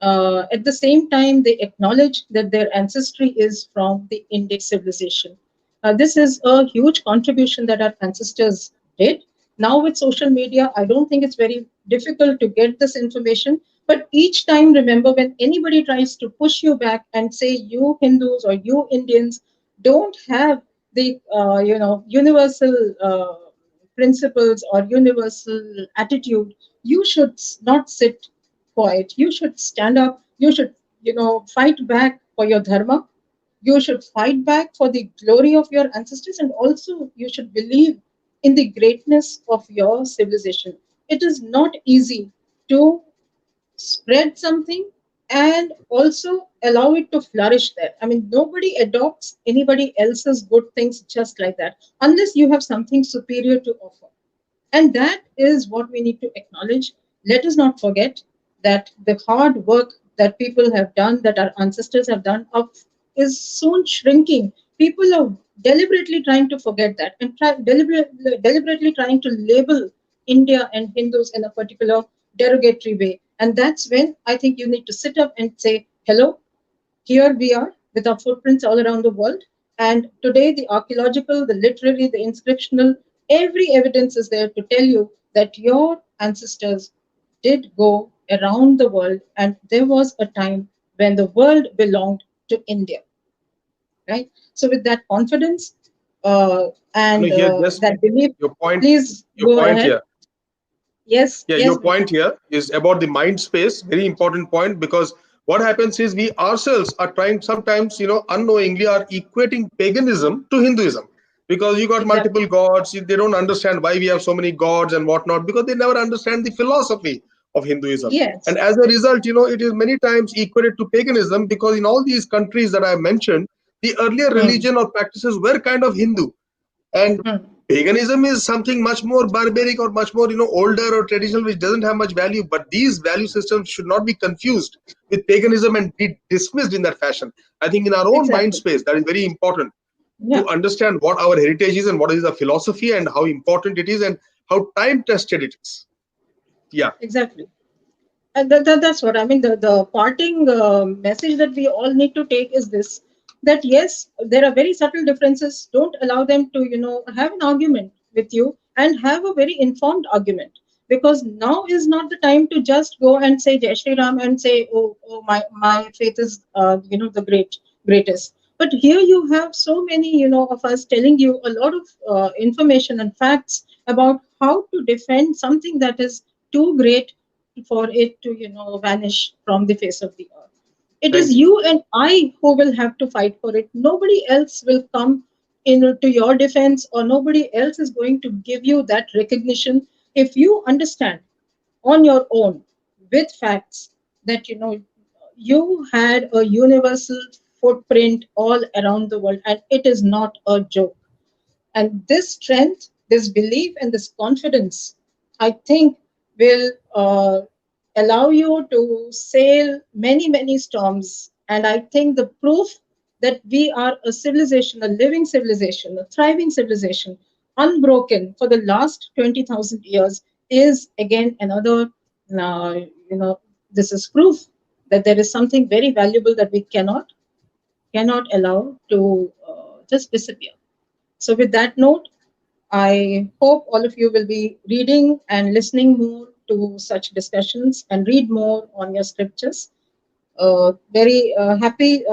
At the same time, they acknowledge that their ancestry is from the Indic civilization. This is a huge contribution that our ancestors did. Now with social media, I don't think it's very difficult to get this information. But each time, remember, when anybody tries to push you back and say you Hindus or you Indians don't have the universal principles or universal attitude, you should not sit quiet. You should stand up. You should fight back for your dharma. You should fight back for the glory of your ancestors, and also you should believe in the greatness of your civilization. It is not easy to spread something and also allow it to flourish there. I mean, nobody adopts anybody else's good things just like that unless you have something superior to offer. And that is what we need to acknowledge. Let us not forget that the hard work that people have done, that our ancestors have done, is soon shrinking. People are deliberately trying to forget that and deliberately trying to label India and Hindus in a particular derogatory way. And that's when I think you need to sit up and say, hello, here we are with our footprints all around the world. And today, the archaeological, the literary, the inscriptional, every evidence is there to tell you that your ancestors did go around the world, and there was a time when the world belonged to India. Right? So, with that confidence and that belief, your point, please your go point ahead. here. Yes. Yeah, yes, your point here is about the mind space. Very important point, because what happens is we ourselves are trying sometimes, unknowingly are equating paganism to Hinduism, because you got Exactly. multiple gods. They don't understand why we have so many gods and whatnot, because they never understand the philosophy of Hinduism. And Yes. as a result, it is many times equated to paganism, because in all these countries that I mentioned, the earlier Hmm. religion or practices were kind of Hindu, and Hmm. paganism is something much more barbaric or much more older or traditional, which doesn't have much value. But these value systems should not be confused with paganism and be dismissed in that fashion. I think in our own mind Exactly. space, that is very important Yeah. to understand what our heritage is and what is the philosophy and how important it is and how time tested it is. Yeah. Exactly. And that's what I mean. The parting message that we all need to take is this: that yes, there are very subtle differences. Don't allow them to, have an argument with you, and have a very informed argument. Because now is not the time to just go and say Jai Shri Ram and say, oh my faith is, the greatest. But here you have so many, of us telling you a lot of information and facts about how to defend something that is too great for it to vanish from the face of the earth. It is Thank you. you and I who will have to fight for it. Nobody else will come in to your defense, or nobody else is going to give you that recognition. If you understand on your own with facts that you had a universal footprint all around the world, and it is not a joke. And this strength, this belief, and this confidence, I think, will allow you to sail many, many storms. And I think the proof that we are a civilization, a living civilization, a thriving civilization, unbroken for the last 20,000 years, is again another, uh, this is proof that there is something very valuable that we cannot allow to just disappear. So, with that note, I hope all of you will be reading and listening more to such discussions and read more on your scriptures. Very happy,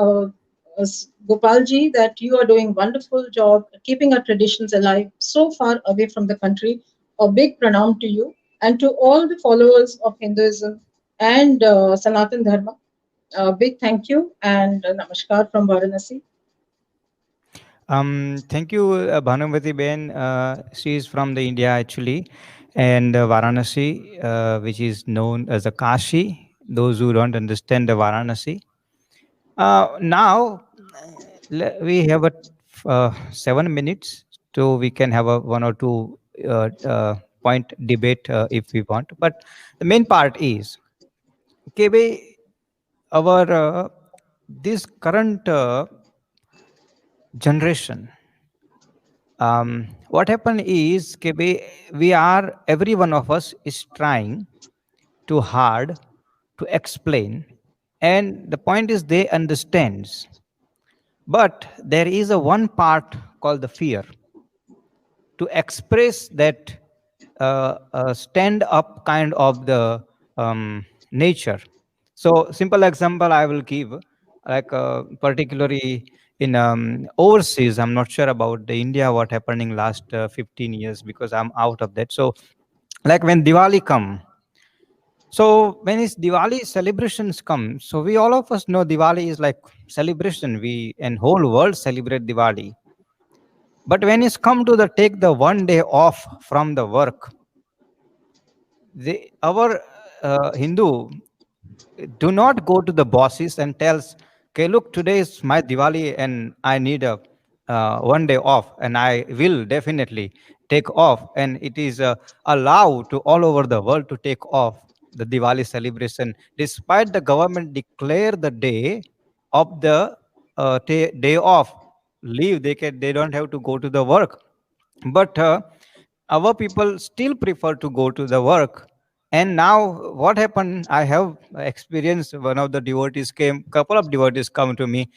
Gopalji, that you are doing wonderful job keeping our traditions alive so far away from the country. A big pranam to you and to all the followers of Hinduism and Sanatan Dharma. A big thank you and namaskar from Varanasi. Thank you, Bhanumati Ben. She is from the India actually, and Varanasi, which is known as the Kashi. Those who don't understand the Varanasi. Now we have a 7 minutes, so we can have a one or two point debate if we want. But the main part is, okay, our this current generation, what happened is we are, every one of us is trying too hard to explain, and the point is they understands, but there is a one part called the fear to express that stand up kind of the nature. So simple example I will give, like particularly in overseas, I'm not sure about the India what happening last 15 years because I'm out of that. So like when Diwali come, so when it's Diwali celebrations come, so we all of us know Diwali is like celebration, we and whole world celebrate Diwali. But when it's come to the take the one day off from the work, our Hindu do not go to the bosses and tells, okay, look, today is my Diwali and I need a one day off, and I will definitely take off. And it is allowed to all over the world to take off the Diwali celebration, despite the government declare the day of the day off leave. They don't have to go to the work, but our people still prefer to go to the work. And now what happened, I have experienced, one of the devotees came, couple of devotees come to me,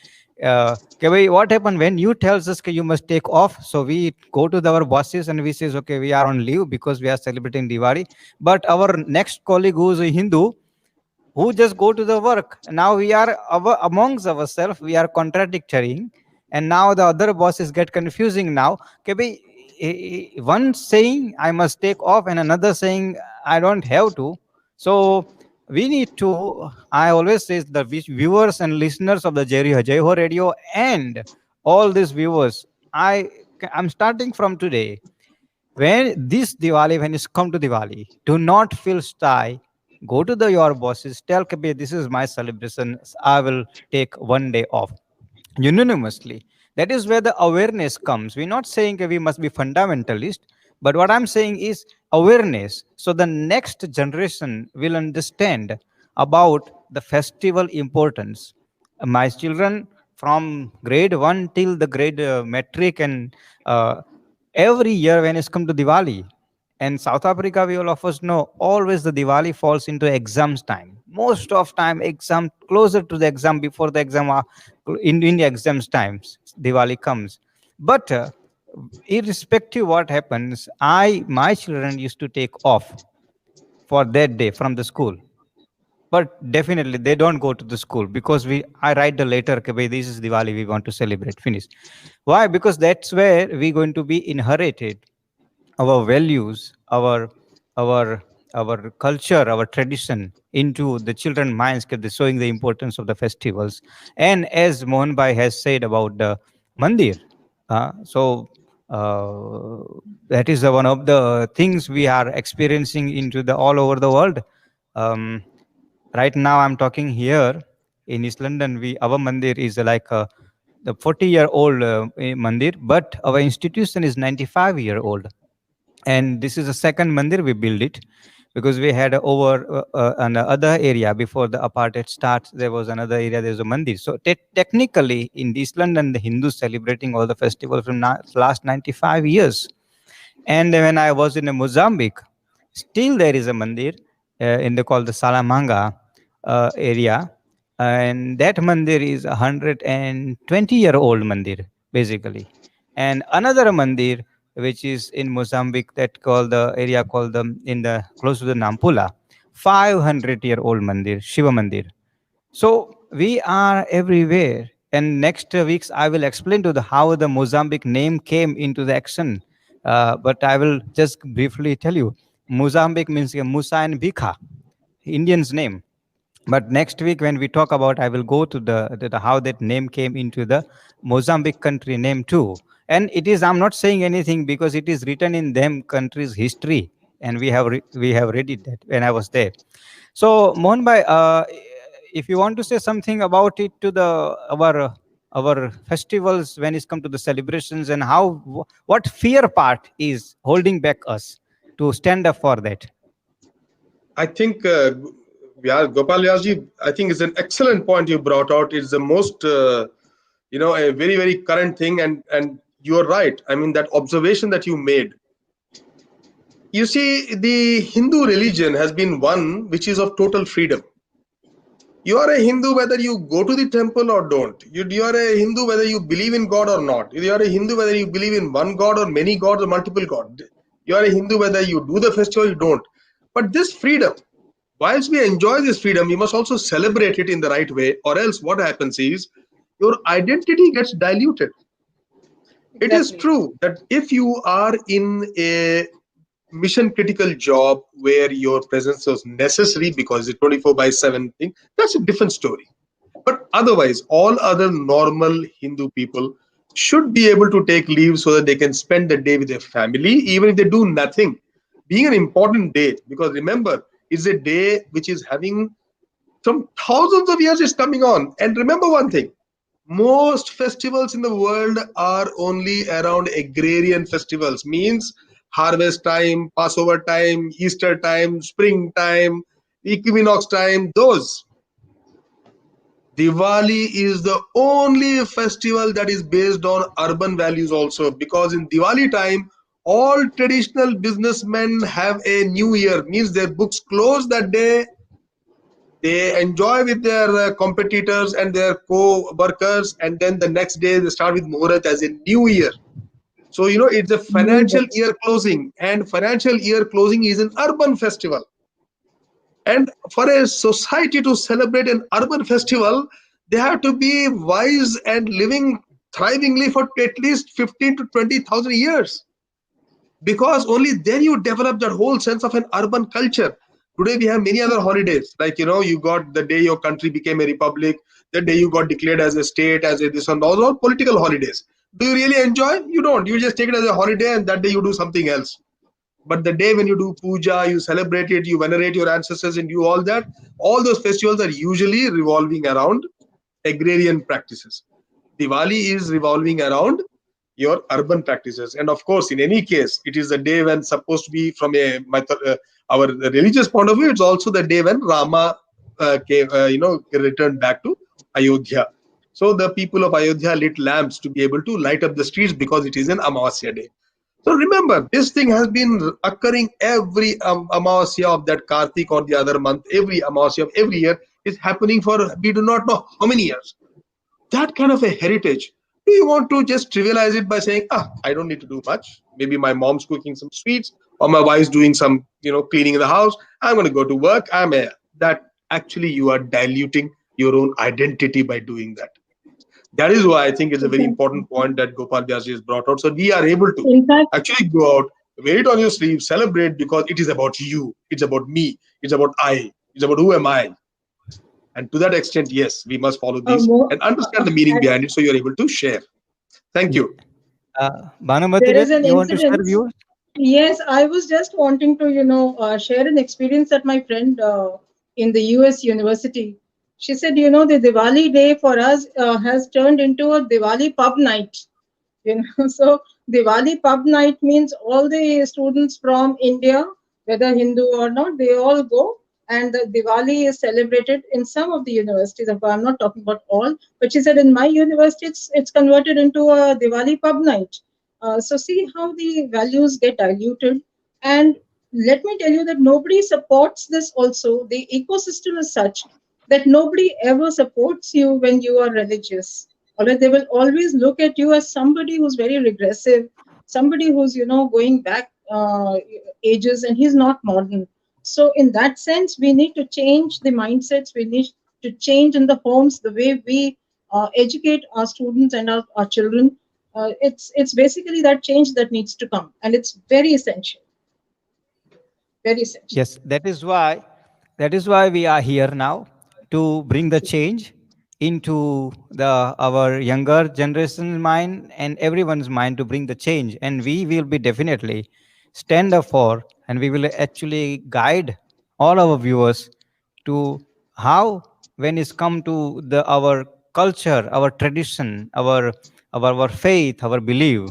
okay, bhai, what happened when you tells us, okay, you must take off, so we go to our bosses and we says, okay, we are on leave because we are celebrating Diwali. But our next colleague who is a Hindu, who just go to the work, now we are amongst ourselves, we are contradicting, and now the other bosses get confusing now. Okay, bhai, one saying I must take off and another saying I don't have to. So we need to, I always say the viewers and listeners of the Jai Ho Radio and all these viewers, I'm starting from today. When this Diwali, when it's come to Diwali, do not feel shy. Go to your bosses, tell Kabir, this is my celebration. I will take one day off unanimously. That is where the awareness comes. We're not saying that we must be fundamentalist, but what I'm saying is awareness. So the next generation will understand about the festival importance. My children from grade 1 till the grade metric and uh, every year when it's come to Diwali, and South Africa, we all of us know, always the Diwali falls into exams time. Most of time, exam closer to the exam, before the exam, in the exams times, Diwali comes. But irrespective what happens, my children used to take off for that day from the school. But definitely they don't go to the school because I write the letter, okay, bhai, this is Diwali, we want to celebrate, finish. Why? Because that's where we're going to be inherited our values, our culture, our tradition into the children minds, showing the importance of the festivals. And as Mohan Bhai has said about the mandir, so that is one of the things we are experiencing into the all over the world. Um, right now, I'm talking here in East London. Our mandir is like the 40-year-old mandir, but our institution is 95-year-old, and this is the second mandir we built it, because we had over another area before the apartheid starts. There was another area, there's a mandir. So technically in East London, the Hindus celebrating all the festivals from last 95 years. And when I was in Mozambique, still there is a mandir in the called the Salamanga area, and that mandir is 120-year-old mandir basically. And another mandir which is in Mozambique, that called the area called the in the close to the Nampula, 500-year-old mandir, Shiva mandir. So we are everywhere. And next weeks I will explain to the how the Mozambique name came into the action. But I will just briefly tell you, Mozambique means Musa and Bika, Indian's name. But next week when we talk about, I will go to the how that name came into the Mozambique country name too. And it is, I'm not saying anything because it is written in them country's history, and we have read it that when I was there. So Mohan Bhai, if you want to say something about it to the our festivals when it's come to the celebrations, and how what fear part is holding back us to stand up for that. I think, Gopal Vyasji, I think it's an excellent point you brought out. It's the most, a very, very current thing. And you're right. I mean, that observation that you made. You see, the Hindu religion has been one which is of total freedom. You are a Hindu whether you go to the temple or don't. You are a Hindu whether you believe in God or not. You are a Hindu whether you believe in one God or many gods or multiple gods. You are a Hindu whether you do the festival or you don't. But this freedom, whilst we enjoy this freedom, we must also celebrate it in the right way, or else what happens is your identity gets diluted. It is true that if you are in a mission critical job where your presence was necessary because it's 24/7 thing, that's a different story. But otherwise, all other normal Hindu people should be able to take leave so that they can spend the day with their family, even if they do nothing. Being an important day, because remember, it's a day which is having some thousands of years is coming on. And remember one thing, most festivals in the world are only around agrarian festivals, means harvest time, Passover time, Easter time, spring time, equinox time, those. Diwali is the only festival that is based on urban values also, because in Diwali time, all traditional businessmen have a new year, means their books close that day. They enjoy with their competitors and their co-workers, and then the next day they start with Muhurat as a new year. So, it's a financial year closing, and financial year closing is an urban festival. And for a society to celebrate an urban festival, they have to be wise and living thrivingly for at least 15 to 20,000 years. Because only then you develop that whole sense of an urban culture. Today we have many other holidays, like you got the day your country became a republic, the day you got declared as a state, as a this and those are political holidays. Do you really enjoy? You don't. You just take it as a holiday, and that day you do something else. But the day when you do puja, you celebrate it, you venerate your ancestors, and you all that, all those festivals are usually revolving around agrarian practices. Diwali is revolving around your urban practices. And of course, in any case, it is the day when supposed to be from our religious point of view. It's also the day when Rama came, returned back to Ayodhya. So the people of Ayodhya lit lamps to be able to light up the streets because it is an Amavasya day. So remember, this thing has been occurring every Amavasya of that Kartik or the other month. Every Amavasya of every year is happening for we do not know how many years. That kind of a heritage, do you want to just trivialize it by saying, I don't need to do much, maybe my mom's cooking some sweets or my wife's doing some cleaning in the house, I'm going to go to work, that actually you are diluting your own identity by doing that. That is why I think it's a very important point that Gopal Vyasji has brought out. So we are able to In fact, actually go out, wear it on your sleeve, celebrate, because it is about you, it's about me, it's about it's about who am I. And to that extent, yes, we must follow these and understand the meaning behind it so you're able to share. Thank you. Bhanumati, there is an you want to share incident. views? Yes, I was just wanting to, share an experience that my friend in the US university. She said, the Diwali day for us has turned into a Diwali pub night. So Diwali pub night means all the students from India, whether Hindu or not, they all go, and the Diwali is celebrated in some of the universities. I'm not talking about all, but she said in my university it's converted into a Diwali pub night. So see how the values get diluted. And let me tell you that nobody supports this also. The ecosystem is such that nobody ever supports you when you are religious. All right, they will always look at you as somebody who's very regressive, somebody who's, going back ages, and he's not modern. So in that sense, we need to change the mindsets. We need to change in the homes the way we educate our students and our children. It's basically that change that needs to come, and it's very essential. Very essential. Yes, that is why we are here now, to bring the change into our younger generation's mind and everyone's mind, to bring the change. And we will be definitely stand up for, and we will actually guide all our viewers to how, when it's come to our culture, our tradition, our faith, our belief,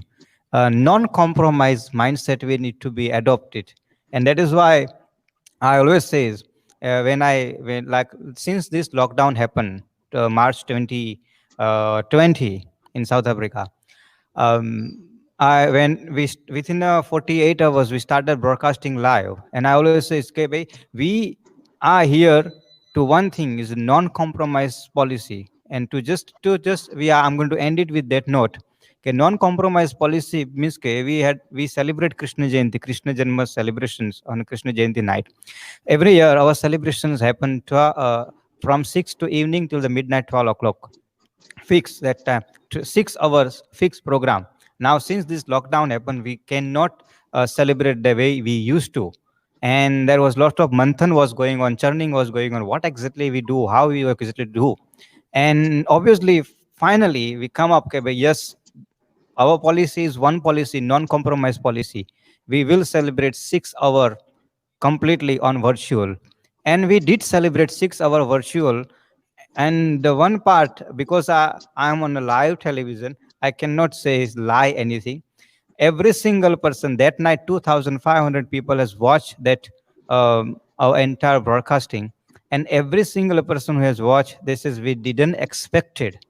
non-compromise mindset we need to be adopted. And that is why I always says, when like since this lockdown happened, March 2020 in South Africa, I when within 48 hours we started broadcasting live, and I always say, "Okay, bhai, we are here to one thing is non-compromise policy, and to just I'm going to end it with that note. Okay, non-compromise policy means we celebrate Krishna Janma celebrations on Krishna Jayanti night. Every year our celebrations happen from 6 to evening till the midnight 12 o'clock, fix that time, 6 hours fixed program. Now since this lockdown happened, we cannot celebrate the way we used to, and there was lot of manthan was going on, churning was going on, what exactly we do, how we exactly do. And obviously finally we come up, okay, but yes, our policy is one policy, non-compromise policy. We will celebrate 6 hour completely on virtual, and we did celebrate 6 hour virtual. And the one part, because I am on a live television, I cannot say is lie anything. Every single person that night, 2,500 people has watched that, our entire broadcasting. And every single person who has watched this is, we didn't expect it.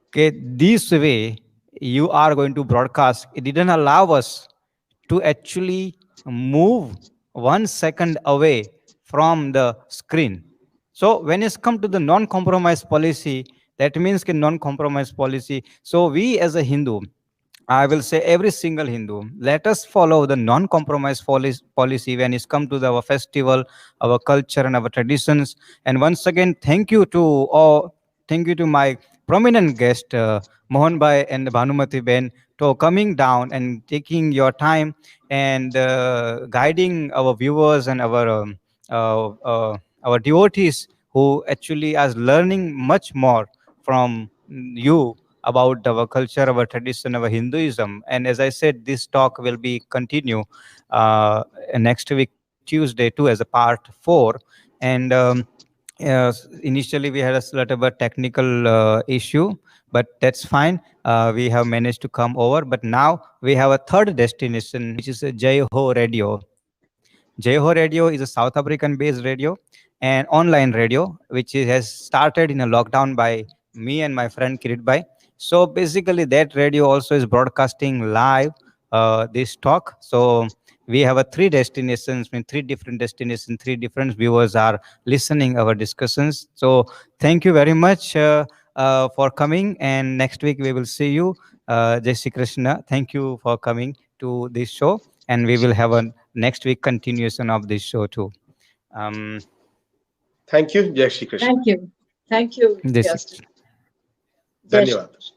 Okay, this way you are going to broadcast, it didn't allow us to actually move 1 second away from the screen. So when it's come to the non-compromise policy, that means non-compromise policy. So we as a Hindu, I will say every single Hindu, let us follow the non-compromise policy when it's come to our festival, our culture, and our traditions. And once again, thank you to my prominent guest, Mohan Bhai and Bhanumati Ben, for coming down and taking your time and guiding our viewers and our our devotees who actually are learning much more from you about our culture, our tradition, our Hinduism. And as I said, this talk will be continue uh, next week Tuesday too as a part 4. And initially we had a slight of a technical issue, but that's fine. We have managed to come over. But now we have a third destination, which is Jai Ho Radio. Jai Ho Radio is a South African based radio and online radio, which has started in a lockdown by me and my friend Kirit Bhai. So basically, that radio also is broadcasting live this talk. So we have a three destinations, I mean, three different destinations, three different viewers are listening our discussions. So thank you very much for coming. And next week we will see you. Jai Shri Krishna. Thank you for coming to this show, and we will have a next week continuation of this show too. Um, Thank you. Jai Shri Krishna. Thank you. Thank you, this Vyasji. Jai Shri Dhanyawad. Krishna.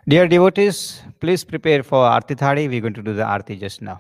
Dear devotees, please prepare for Aarti Thadi. We're going to do the Aarti just now.